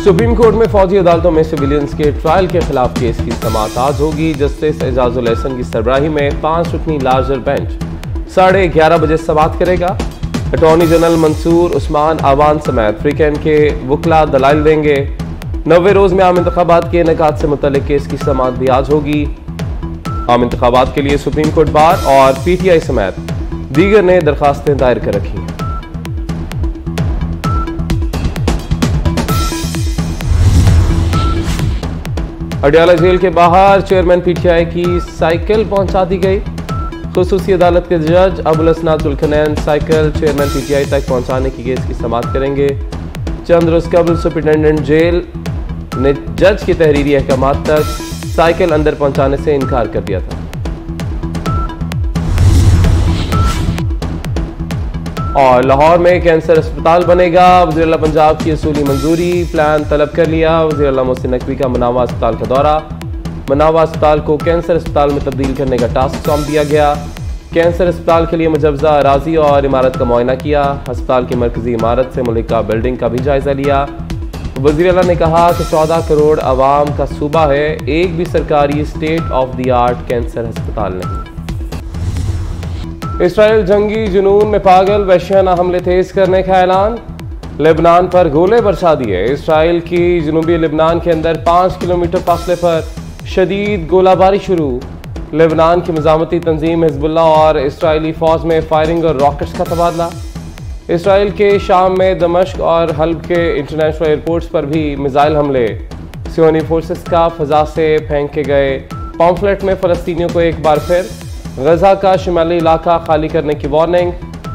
Supreme court में फौजी अदालतों में सिविलियंस के ट्रायल के खिलाफ केस की समाअत आज होगी। जस्टिस एजाजुल एहसन की सरबराही में 5 रुकनी लार्जर बेंच 11:30 बजे समाअत करेगा। अटॉर्नी जनरल मंसूर उस्मान आवान समेत फ्रीकैन के वकला दलाइल देंगे। 90 रोज में आम इंतखाबात के इनेकाद से मुतल्लिक केस की समाअत भी आज होगी। आम इंतखाबात के लिए सुप्रीम कोर्ट बार और PTI समेत दीगर ने दरखास्तें दायर कर रखी हैं। अडयाला जेल के बाहर चेयरमैन PTI की साइकिल पहुंचा दी गई। खुसूसी अदालत के जज अबुल असनाद जुल्कनैन साइकिल चेयरमैन PTI तक पहुंचाने की केस की समाअत करेंगे। चंद रोज कबल सुप्रिंटेंडेंट जेल ने जज की तहरीरी अहकामात तक साइकिल अंदर पहुंचाने से इनकार कर दिया था। और लाहौर में कैंसर अस्पताल बनेगा। वज़ीर आला पंजाब की असूली मंजूरी, प्लान तलब कर लिया। वज़ीर आला मोहसिन नकवी का मनावा अस्पताल का दौरा। मनावा अस्पताल को कैंसर अस्पताल में तब्दील करने का टास्क सौंप दिया गया। कैंसर अस्पताल के लिए मुजव्वज़ा अराजी और इमारत का मुआयना किया। अस्पताल की मरकजी इमारत से मुल्लिका बिल्डिंग का भी जायजा लिया। वज़ीर आला ने कहा कि 14 करोड़ आवाम का सूबा है, एक भी सरकारी state of the art cancer अस्पताल नहीं। इसराइल जंगी जुनून में पागल वहशियाना हमले तेज करने का ऐलान। लेबनान पर गोले बरसा दिए। इसराइल की जनूबी लेबनान के अंदर 5 किलोमीटर फासले पर शदीद गोलाबारी शुरू। लेबनान की मज़ामती तंजीम हिजबुल्लाह और इसराइली फ़ौज में फायरिंग और रॉकेट्स का तबादला। इसराइल के शाम में दमश्क और हल्ब के इंटरनेशनल एयरपोर्ट्स पर भी मिसाइल हमले। सियोनी फोर्सेस का फ़ज़ा से फेंके गए पॉम्फलेट में फ़लस्तीनियों को एक बार फिर गजा का शिमाली इलाका खाली करने की वार्निंग।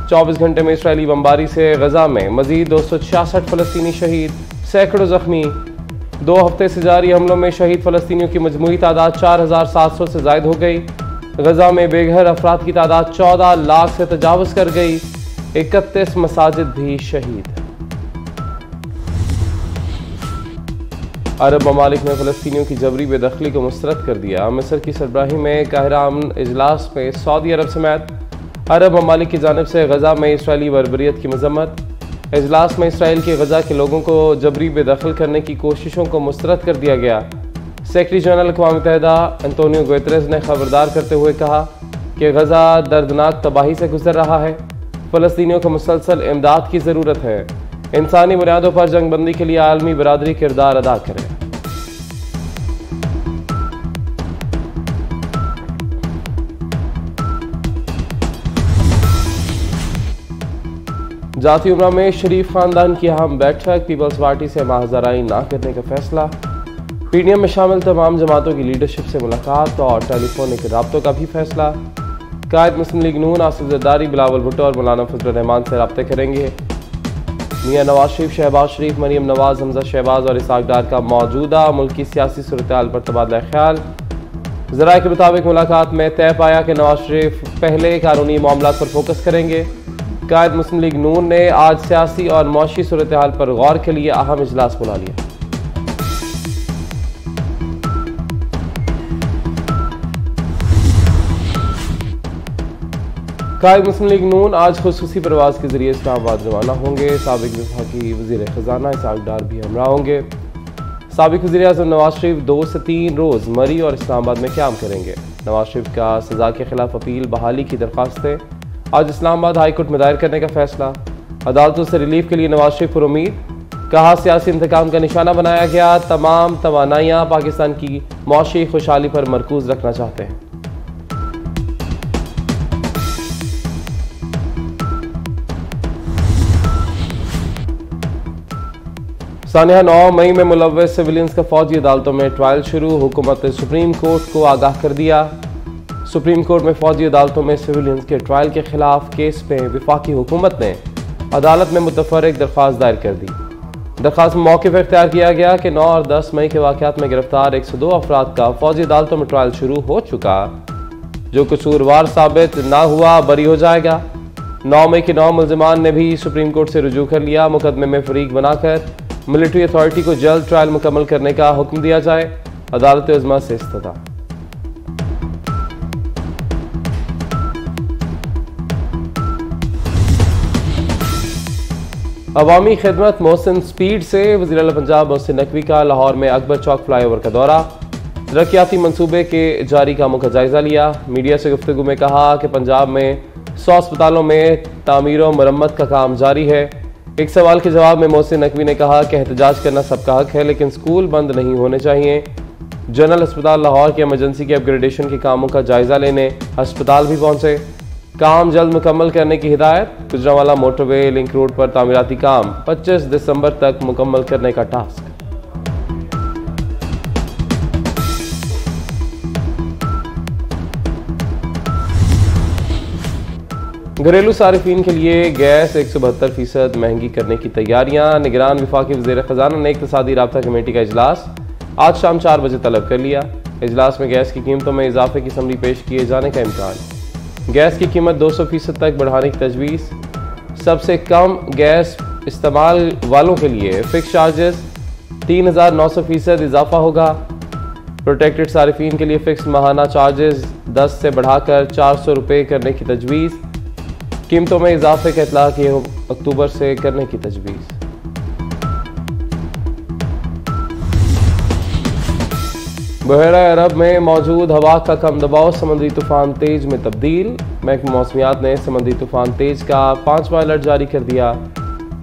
24 घंटे में इसराइली बमबारी से गजा में मजीद 266 फ़लस्तीनी शहीद, सैकड़ों जख्मी। 2 हफ्ते से जारी हमलों में शहीद फ़लस्तीनियों की मजमूई तादाद 4700 से जायद हो गई। गजा में बेघर अफराद की तादाद 14 लाख से तजावज़ कर गई। 31 मसाजिद भी शहीद। अरब ममालिक ने फ़लस्तीनियों की जबरी बेदखली को मुस्तरद कर दिया। मिस्र की सरबराही में काहिरा अमन इजलास में सऊदी अरब समेत अरब ममालिक की जानिब से गजा में इसराइली बर्बरियत की मजम्मत। इजलास में इसराइल की गजा के लोगों को जबरी बेदखल करने की कोशिशों को मुस्तरद कर दिया गया। सेक्रेटरी जनरल अक़वाम मुत्तहिदा एंटोनियो गुतेरेस ने खबरदार करते हुए कहा कि गजा दर्दनाक तबाही से गुजर रहा है। फ़लस्तीनियों को मुसलसल इमदाद की ज़रूरत है। इंसानी बुनियादों पर जंगबंदी के लिए आलमी बरादरी किरदार अदा करे। जाती उम्रा में शरीफ खानदान की अहम बैठक। पीपल्स पार्टी से माहज़राई ना करने का फैसला। PDM में शामिल तमाम जमातों की लीडरशिप से मुलाकात और टेलीफोनिक राब्तों का भी फैसला। कायद मुस्लिम लीग नून आसिफ जरदारी, बिलावल भुट्टो और मौलाना फजलुर रहमान से रब्ते करेंगे। मियां नवाज शरीफ, शहबाज शरीफ, मरियम नवाज, हमजा शहबाज और इसाक डार का मौजूदा मुल्क की सियासी सूरत-ए-हाल पर तबादला ख्याल। ज़राए के मुताबिक मुलाकात में तय पाया कि नवाज शरीफ पहले कानूनी मामलात पर फोकस करेंगे। कायद मुस्लिम लीग नून ने आज सियासी और मौशी सूरत-ए-हाल पर गौर के लिए अहम इजलास बुला लिया। कायद मुस्लिम लीग नून आज खुसूसी परवाज के जरिए इस्लामाबाद रवाना होंगे। साबिक वफाकी वज़ीर खजाना इसाक डार भी हमरा होंगे। साबिक वज़ीर आज़म नवाज शरीफ 2 से 3 रोज़ मरी और इस्लामाबाद में क़याम करेंगे। नवाज शरीफ का सज़ा के खिलाफ अपील बहाली की दरख्वास्तें आज इस्लामाबाद हाई कोर्ट में दायर करने का फैसला। अदालतों से रिलीफ के लिए नवाज शरीफ पर उम्मीद। कहा सियासी इंतकाम का निशाना बनाया गया। तमाम तवानाइयाँ पाकिस्तान की मौशी खुशहाली पर मरकूज रखना चाहते हैं। सानिया 9 मई में मुलव्वस सिविलियंस का फौजी अदालतों में ट्रायल शुरू। हुकूमत ने सुप्रीम कोर्ट को आगाह कर दिया। सुप्रीम कोर्ट में फौजी अदालतों में सिविलियंस के ट्रायल के खिलाफ केस में वफाकी हुकूमत ने अदालत में मुतफर्रिक दरख्वास्त दायर कर दी। दरख्वास्त में मौक़िफ़ इख्तियार किया गया कि 9 और 10 मई के वाक़यात में गिरफ्तार 102 अफराद का फौजी अदालतों में ट्रायल शुरू हो चुका। जो कसूरवार साबित ना हुआ बरी हो जाएगा। 9 मई के 9 मुल्ज़िमान ने भी सुप्रीम कोर्ट से रुजू कर लिया। मुकदमे में फरीक बनाकर मिलिट्री अथॉरिटी को जल्द ट्रायल मुकम्मल करने का हुक्म दिया जाए। अदालत उज़्मा से इस्तदा। अवामी खिदमत मोहसिन स्पीड से वज़ीर आला पंजाब मोहसिन नकवी का लाहौर में अकबर चौक फ्लाईओवर का दौरा, तरक्याती मनसूबे के जारी कामों का जायजा लिया। मीडिया से गुफ्तगू में कहा कि पंजाब में 100 अस्पतालों में तामीर और मरम्मत का काम जारी है। एक सवाल के जवाब में मोहसिन नकवी ने कहा कि एहतजाज करना सबका हक है, लेकिन स्कूल बंद नहीं होने चाहिए। जनरल अस्पताल लाहौर के एमरजेंसी के अपग्रेडेशन के कामों का जायजा लेने अस्पताल भी पहुंचे। काम जल्द मुकम्मल करने की हिदायत। गुजरांवाला मोटरवे लिंक रोड पर तामीराती काम 25 दिसंबर तक मुकम्मल करने का टास्क। घरेलू सारिफीन के लिए गैस 172% महंगी करने की तैयारियां। निगरान विफाकी वज़ीर ख़जाना ने इक़्तिसादी राब्ता कमेटी का इजलास आज शाम 4 बजे तलब कर लिया। इजलास में गैस की कीमतों में इजाफे की समरी पेश किए जाने का इम्कान। गैस की कीमत 200% तक बढ़ाने की तजवीज़। सबसे कम गैस इस्तेमाल वालों के लिए फिक्स चार्जेस 3900% इजाफा होगा। प्रोटेक्टेड सारिफीन के लिए फिक्स माहाना चार्जेस 10 से बढ़ाकर 400 रुपये करने की तजवीज़। कीमतों में इजाफे का इतला किए अक्टूबर से करने की तजवीज़। बहरा अरब में मौजूद हवा का कम दबाव समुद्री तूफान तेज में तब्दील। महकमा मौसमियात ने समुद्री तूफान तेज का 5वां अलर्ट जारी कर दिया।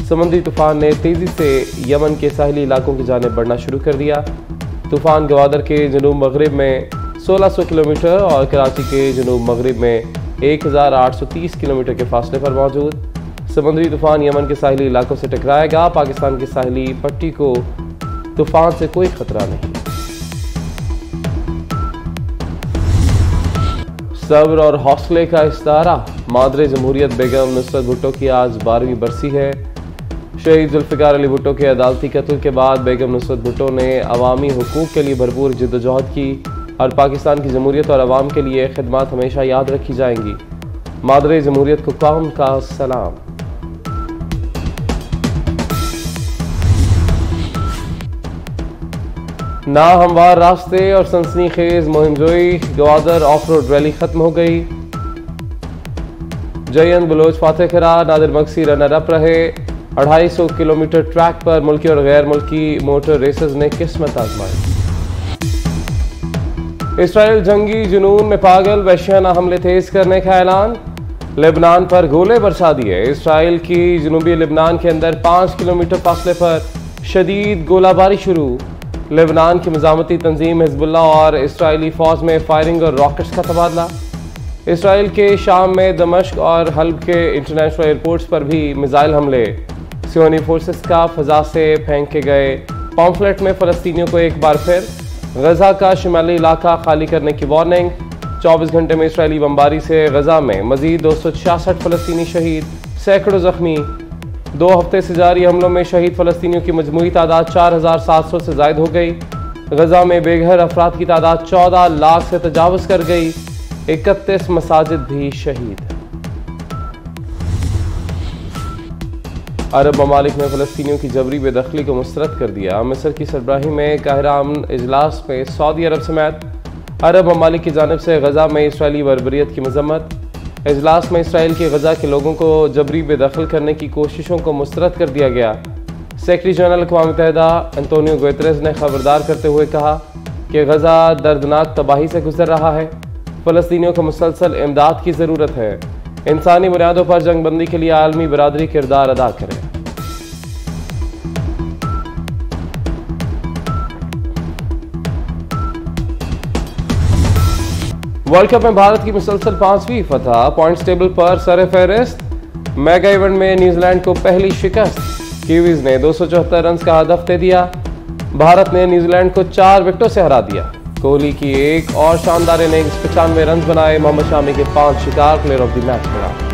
समुद्री तूफान ने तेजी से यमन के साहली इलाकों की जानिब बढ़ना शुरू कर दिया। तूफान गवादर के जनूब मगरिब में 1600 किलोमीटर और कराची के जनूब मगरिब में 1830 किलोमीटर के फासले पर मौजूद। समुद्री तूफान यमन के साहली इलाकों से टकराएगा। पाकिस्तान की साहली पट्टी को तूफान से कोई खतरा नहीं। सब्र और हौसले का इस्तारा। मादरे जमहूरियत बेगम नुसरत भुट्टो की आज 12वीं बरसी है। शहीद जुल्फ़िकार अली भुट्टो के अदालती कत्ल के बाद बेगम नुसरत भुट्टो ने अवामी हुकूक के लिए भरपूर जिद्दोजहद की और पाकिस्तान की जमहूरियत और अवाम के लिए खिदमत हमेशा याद रखी जाएंगी। मादरे जमहूरियत को कौम का सलाम। ना हमवार रास्ते और सनसनीखेज मुहिमजोई। गवादर ऑफ रोड रैली खत्म हो गई। जयंत बलोच फातेह करार। नादिर मक्सी रनर अप रहे। 250 किलोमीटर ट्रैक पर मुल्की और गैर मुल्की मोटर रेसर्स ने किस्मत आजमाई। इसराइल जंगी जुनून में पागल, वहशियाना हमले तेज करने का ऐलान। लेबनान पर गोले बरसा दिए। इसराइल की जनूबी लेबनान के अंदर 5 किलोमीटर फासले पर शदीद गोलाबारी शुरू। लेबनान की मज़ामती तंजीम हिजबुल्लाह और इसराइली फ़ौज में फायरिंग और रॉकेट्स का तबादला। इसराइल के शाम में दमश्क और हल्ब के इंटरनेशनल एयरपोर्ट्स पर भी मिसाइल हमले। सियोनी फोर्सेस का फ़ज़ा से फेंके गए पॉम्फलेट में फ़लस्तीनियों को एक बार फिर गज़ा का शुमाली इलाका खाली करने की वार्निंग। 24 घंटे में इसराइली बमबारी से गज़ा में मज़ीद 266 फ़लस्तीनी शहीद, सैकड़ों ज़ख्मी। 2 हफ्ते से जारी हमलों में शहीद फ़लस्तीनियों की मजमूई तादाद 4700 से ज़ायद हो गई। गज़ा में बेघर अफराद की तादाद 14 लाख से तजावज़ कर गई। 31 मसाजिद भी शहीद। अरब ममालिक ने फ़लस्तीनियों की जबरी बेदखली को मुस्तरद कर दिया। मिस्र की सरबराही में काहिरा अमन इजलास में सऊदी अरब समेत अरब ममालिक की जानिब से गज़ा में इसराइली बर्बरियत की मजम्मत। इजलास में इसराइल के गज़ा के लोगों को जबरी बेदखल करने की कोशिशों को मुस्तरद कर दिया गया। सेक्रेटरी जनरल अक़वाम मुत्तहिदा एंटोनियो गुतेरेस ने खबरदार करते हुए कहा कि गज़ा दर्दनाक तबाही से गुजर रहा है। फ़लस्तीनियों को मुसलसल इमदाद की ज़रूरत है। इंसानी बुनियादों पर जंगबंदी के लिए आलमी बरादरी किरदार अदा करे। वर्ल्ड कप में भारत की मुसलसल 5वीं फतह। पॉइंट्स टेबल पर सर फहरिस्त। मेगा इवेंट में न्यूजीलैंड को पहली शिकस्त। कीवीज ने 274 रन का हदफ दे दिया। भारत ने न्यूजीलैंड को 4 विकेटों से हरा दिया। कोहली की एक और शानदार इनिंग्स, 95 रन बनाए। मोहम्मद शामी के 5 शिकार, प्लेयर ऑफ द मैच करार।